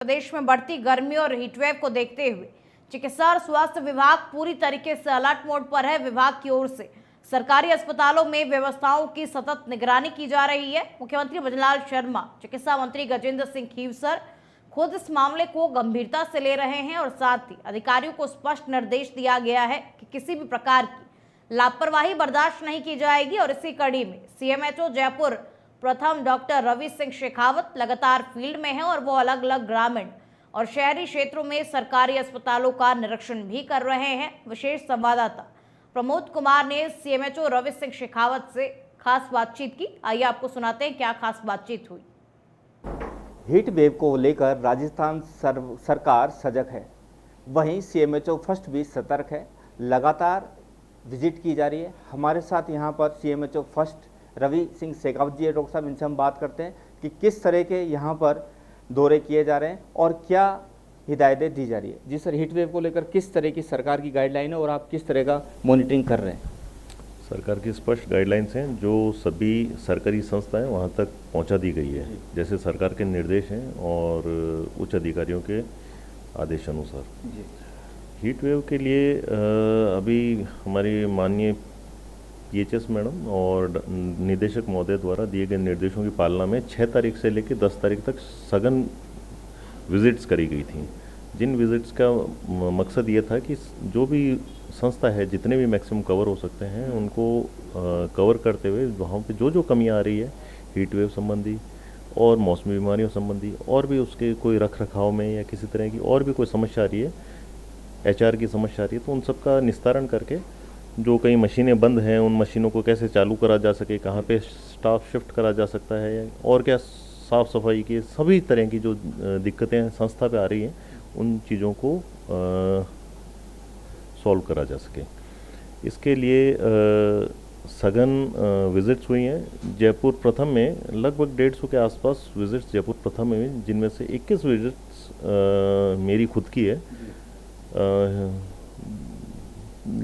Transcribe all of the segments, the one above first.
प्रदेश में बढ़ती गर्मी और हीटवेव को देखते हुए चिकित्सा और स्वास्थ्य विभाग पूरी तरीके से अलर्ट मोड पर है। विभाग की ओर से सरकारी अस्पतालों में व्यवस्थाओं की सतत निगरानी की जा रही है। मुख्यमंत्री भजनलाल शर्मा, चिकित्सा मंत्री गजेंद्र सिंह खीवसर खुद इस मामले को गंभीरता से ले रहे हैं और साथ ही अधिकारियों को स्पष्ट निर्देश दिया गया है कि किसी भी प्रकार की लापरवाही बर्दाश्त नहीं की जाएगी। और इसी कड़ी में सीएमएचओ जयपुर प्रथम डॉक्टर रवि सिंह शेखावत लगातार फील्ड में हैं और वो अलग अलग ग्रामीण और शहरी क्षेत्रों में सरकारी अस्पतालों का निरीक्षण भी कर रहे हैं। विशेष संवाददाता प्रमोद कुमार ने सीएमएचओ रवि सिंह शेखावत से खास बातचीत की। आइए आपको सुनाते हैं क्या खास बातचीत हुई। हीट वेव को लेकर राजस्थान सरकार सजग है, वहीं सीएमएचओ फर्स्ट भी सतर्क है। लगातार विजिट की जा रही है। हमारे साथ यहाँ पर सीएमएचओ फर्स्ट रवि सिंह शेखावत जी है। डॉक्टर साहब, इनसे हम बात करते हैं कि किस तरह के यहाँ पर दौरे किए जा रहे हैं और क्या हिदायतें दी जा रही है। जी सर, हीट वेव को लेकर किस तरह की सरकार की गाइडलाइन है और आप किस तरह का मॉनिटरिंग कर रहे हैं? सरकार की स्पष्ट गाइडलाइंस हैं जो सभी सरकारी संस्थाएं वहां तक पहुंचा दी गई है, जैसे सरकार के निर्देश हैं और उच्च अधिकारियों के आदेश अनुसार। हीट वेव के लिए अभी हमारी माननीय पीएचएस मैडम और निदेशक महोदय द्वारा दिए गए निर्देशों की पालना में 6 तारीख से लेकर 10 तारीख तक सघन विजिट्स करी गई थी। जिन विजिट्स का मकसद ये था कि जो भी संस्था है, जितने भी मैक्सिमम कवर हो सकते हैं, उनको कवर करते हुए वहाँ पे जो जो कमियाँ आ रही है हीट वेव संबंधी और मौसमी बीमारियों संबंधी और भी उसके कोई रख रखाव में या किसी तरह की और भी कोई समस्या आ रही है, एचआर की समस्या आ रही है, तो उन सब का निस्तारण करके जो कई मशीनें बंद हैं उन मशीनों को कैसे चालू करा जा सके, कहाँ पे स्टाफ शिफ्ट करा जा सकता है और क्या साफ़ सफाई की सभी तरह की जो दिक्कतें संस्था पे आ रही हैं उन चीज़ों को सॉल्व करा जा सके। इसके लिए सघन विजिट्स हुई हैं। जयपुर प्रथम में लगभग 150 के आसपास विजिट्स जयपुर प्रथम में, जिनमें से 21 विजिट्स मेरी खुद की है।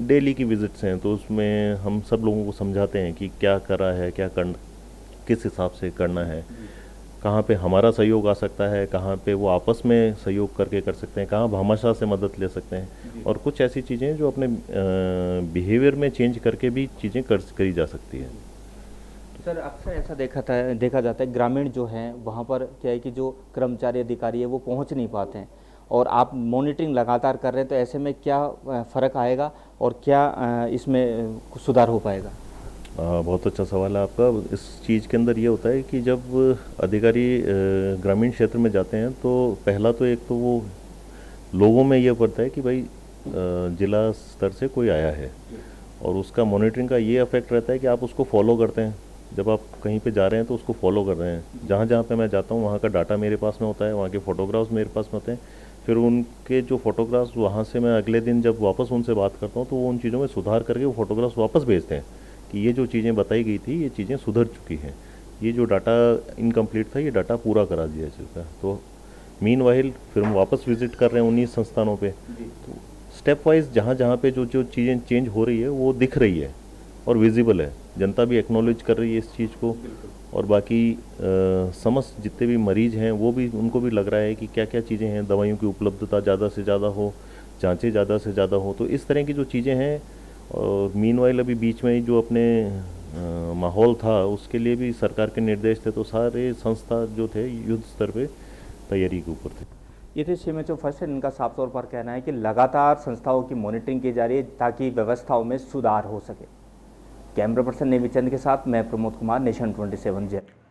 डेली की विजिट्स हैं, तो उसमें हम सब लोगों को समझाते हैं कि क्या करा है, किस हिसाब से करना है, कहाँ पे हमारा सहयोग आ सकता है, कहाँ पे वो आपस में सहयोग करके कर सकते हैं, कहाँ भामाशाह से मदद ले सकते हैं और कुछ ऐसी चीज़ें जो अपने बिहेवियर में चेंज करके भी चीज़ें करी जा सकती है। सर, अक्सर ऐसा देखा जाता है ग्रामीण जो हैं वहाँ पर क्या है कि जो कर्मचारी अधिकारी है वो पहुँच नहीं पाते हैं और आप मॉनिटरिंग लगातार कर रहे हैं, तो ऐसे में क्या फ़र्क आएगा और क्या इसमें सुधार हो पाएगा? बहुत अच्छा सवाल है आपका। इस चीज़ के अंदर ये होता है कि जब अधिकारी ग्रामीण क्षेत्र में जाते हैं तो पहला तो एक तो वो लोगों में ये पड़ता है कि भाई जिला स्तर से कोई आया है और उसका मॉनिटरिंग का ये इफेक्ट रहता है कि आप उसको फॉलो करते हैं। जब आप कहीं पे जा रहे हैं तो उसको फॉलो कर रहे हैं। जहाँ जहाँ पे मैं जाता हूँ वहाँ का डाटा मेरे पास में होता है, वहाँ के फ़ोटोग्राफ्स मेरे पास में होते हैं। फिर उनके जो फ़ोटोग्राफ्स वहाँ से मैं अगले दिन जब वापस उनसे बात करता हूँ तो वो उन चीज़ों में सुधार करके वो फ़ोटोग्राफ्स वापस भेजते हैं कि ये जो चीज़ें बताई गई थी ये चीज़ें सुधर चुकी हैं, ये जो डाटा इनकम्प्लीट था ये डाटा पूरा करा दिया चुका है। तो मीनवाइल फिर हम वापस विजिट कर रहे हैं 19 संस्थानों पे। तो स्टेप वाइज जहाँ जहाँ पे जो जो चीज़ें चेंज हो रही है वो दिख रही है और विजिबल है, जनता भी एक्नॉलेज कर रही है इस चीज़ को और बाकी समस्त जितने भी मरीज़ हैं वो भी, उनको भी लग रहा है कि क्या क्या चीज़ें हैं, दवाइयों की उपलब्धता ज़्यादा से ज़्यादा हो, जाँचें ज़्यादा से ज़्यादा हो। तो इस तरह की जो चीज़ें हैं और मीनवाइल अभी बीच में जो अपने माहौल था उसके लिए भी सरकार के निर्देश थे, तो सारे संस्था जो थे युद्ध स्तर पे तैयारी के ऊपर थे। ये थे सीएमएचओ फर्स्ट। इनका साफ तौर पर कहना है कि लगातार संस्थाओं की मॉनिटरिंग की जा रही है ताकि व्यवस्थाओं में सुधार हो सके। कैमरा पर्सन नेमी चंद के साथ मैं प्रमोद कुमार, नेशन 27 जय।